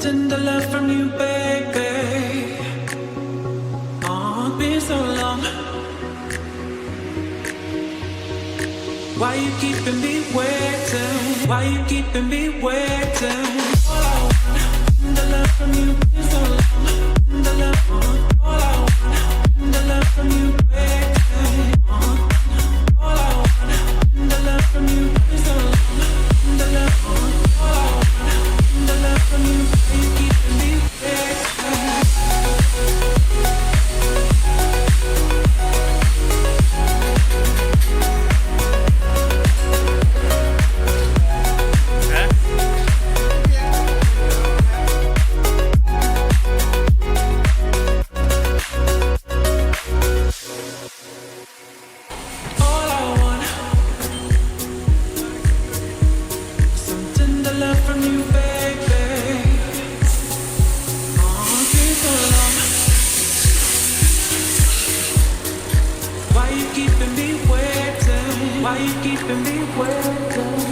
tender love from you, baby. Oh, been so long. Why you keeping me waiting? Why you keeping me waiting? All I want, tender love from you, been so long. Tender love, all I want, tender love from you, baby. All I want, tender love from you, been so long. Tender love, all I want, tender love from you. Why you keeping me waiting? All I want, some tender love from you, baby. Oh, it's been so long. Why you keeping me waiting? Why you keeping me waiting?